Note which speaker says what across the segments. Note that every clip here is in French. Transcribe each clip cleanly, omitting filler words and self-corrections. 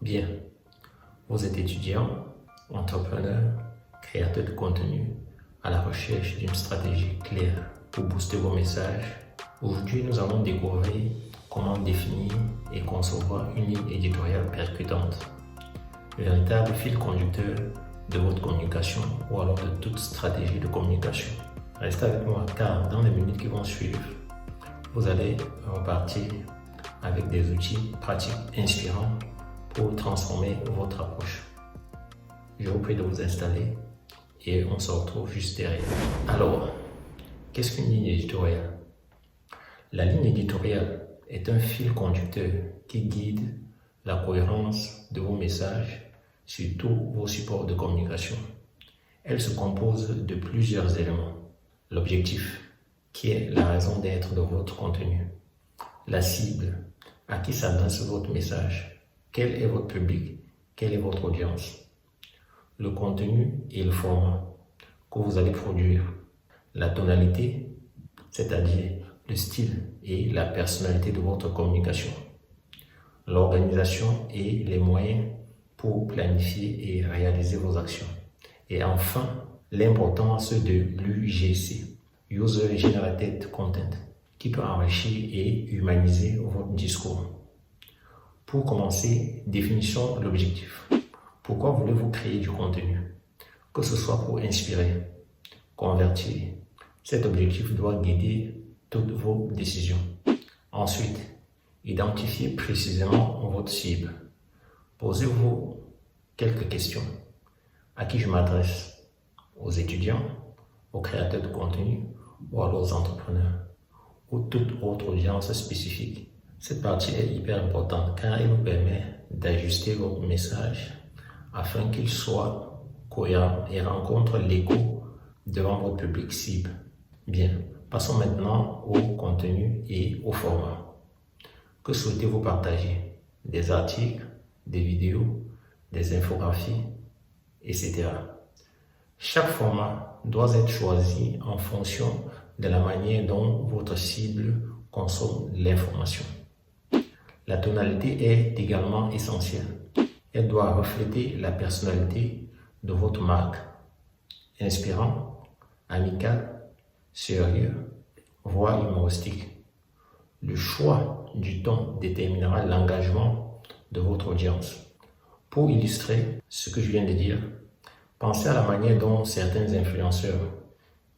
Speaker 1: Bien, vous êtes étudiant, entrepreneur, créateur de contenu à la recherche d'une stratégie claire pour booster vos messages. Aujourd'hui, nous allons découvrir comment définir et concevoir une ligne éditoriale percutante, véritable fil conducteur de votre communication ou alors de toute stratégie de communication. Restez avec moi car dans les minutes qui vont suivre, vous allez repartir avec des outils pratiques inspirants pour transformer votre approche. Je vous prie de vous installer et on se retrouve juste derrière. Alors, qu'est-ce qu'une ligne éditoriale? La ligne éditoriale est un fil conducteur qui guide la cohérence de vos messages sur tous vos supports de communication. Elle se compose de plusieurs éléments. L'objectif, qui est la raison d'être de votre contenu. La cible, à qui s'adresse votre message. Quel est votre public? Quelle est votre audience? Le contenu et le format que vous allez produire. La tonalité, c'est-à-dire le style et la personnalité de votre communication. L'organisation et les moyens pour planifier et réaliser vos actions. Et enfin, l'importance de l'UGC, User Generated Content, qui peut enrichir et humaniser votre discours. Pour commencer, définissons l'objectif. Pourquoi voulez-vous créer du contenu? Que ce soit pour inspirer, convertir. Cet objectif doit guider toutes vos décisions. Ensuite, identifiez précisément votre cible. Posez-vous quelques questions. À qui je m'adresse? Aux étudiants, aux créateurs de contenu ou alors aux entrepreneurs ou toute autre audience spécifique. Cette partie est hyper importante car elle vous permet d'ajuster votre message afin qu'il soit cohérent et rencontre l'écho devant votre public cible. Bien, passons maintenant au contenu et au format. Que souhaitez-vous partager? Des articles, des vidéos, des infographies, etc. Chaque format doit être choisi en fonction de la manière dont votre cible consomme l'information. La tonalité est également essentielle. Elle doit refléter la personnalité de votre marque. Inspirant, amical, sérieux, voire humoristique. Le choix du ton déterminera l'engagement de votre audience. Pour illustrer ce que je viens de dire, pensez à la manière dont certains influenceurs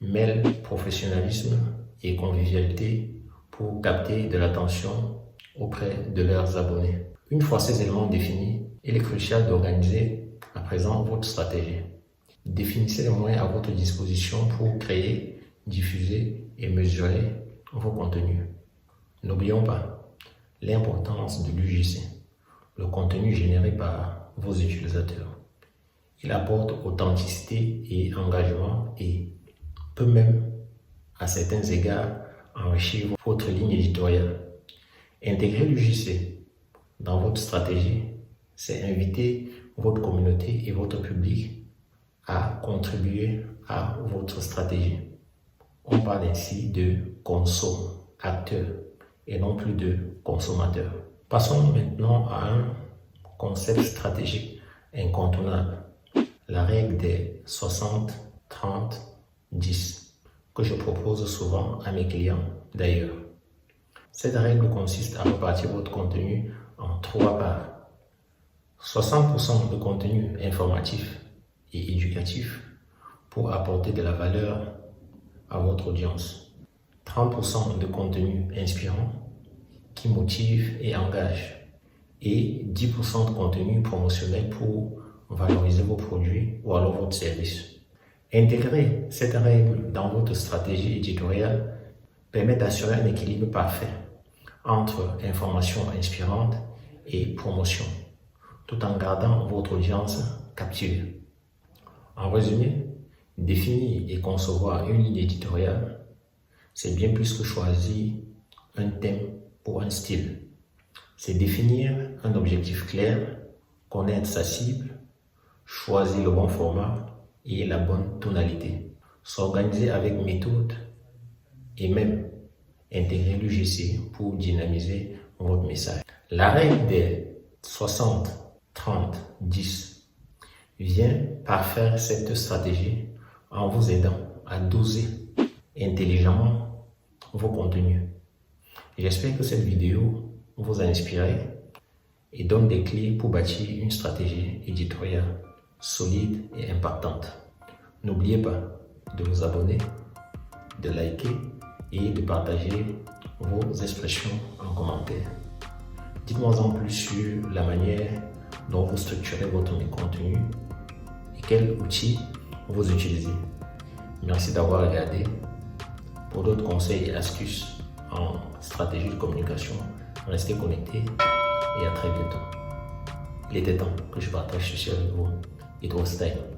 Speaker 1: mêlent professionnalisme et convivialité pour capter de l'attention auprès de leurs abonnés. Une fois ces éléments définis, il est crucial d'organiser à présent votre stratégie. Définissez les moyens à votre disposition pour créer, diffuser et mesurer vos contenus. N'oublions pas l'importance de l'UGC, le contenu généré par vos utilisateurs. Il apporte authenticité et engagement et peut même, à certains égards, enrichir votre ligne éditoriale. Intégrer l'UGC dans votre stratégie, c'est inviter votre communauté et votre public à contribuer à votre stratégie. On parle ainsi de consommateur et non plus de consommateur. Passons maintenant à un concept stratégique incontournable, la règle des 60, 30, 10, que je propose souvent à mes clients d'ailleurs. Cette règle consiste à repartir votre contenu en 3 parts. 60% de contenu informatif et éducatif pour apporter de la valeur à votre audience. 30% de contenu inspirant qui motive et engage. Et 10% de contenu promotionnel pour valoriser vos produits ou alors votre service. Intégrer cette règle dans votre stratégie éditoriale permet d'assurer un équilibre parfait entre information inspirante et promotion, tout en gardant votre audience captivée. En résumé, définir et concevoir une ligne éditoriale, c'est bien plus que choisir un thème pour un style. C'est définir un objectif clair, connaître sa cible, choisir le bon format et la bonne tonalité, s'organiser avec méthode et même intégrer l'UGC pour dynamiser votre message. La règle des 60, 30, 10. Viens parfaire cette stratégie en vous aidant à doser intelligemment vos contenus. J'espère que cette vidéo vous a inspiré et donne des clés pour bâtir une stratégie éditoriale solide et impactante. N'oubliez pas de vous abonner, de liker et de partager vos expressions en commentaire. Dites-moi en plus sur la manière dont vous structurez votre contenu et quels outils vous utilisez. Merci d'avoir regardé. Pour d'autres conseils et astuces en stratégie de communication, restez connectés et à très bientôt. Il était temps que je partage ceci avec vous. It was time.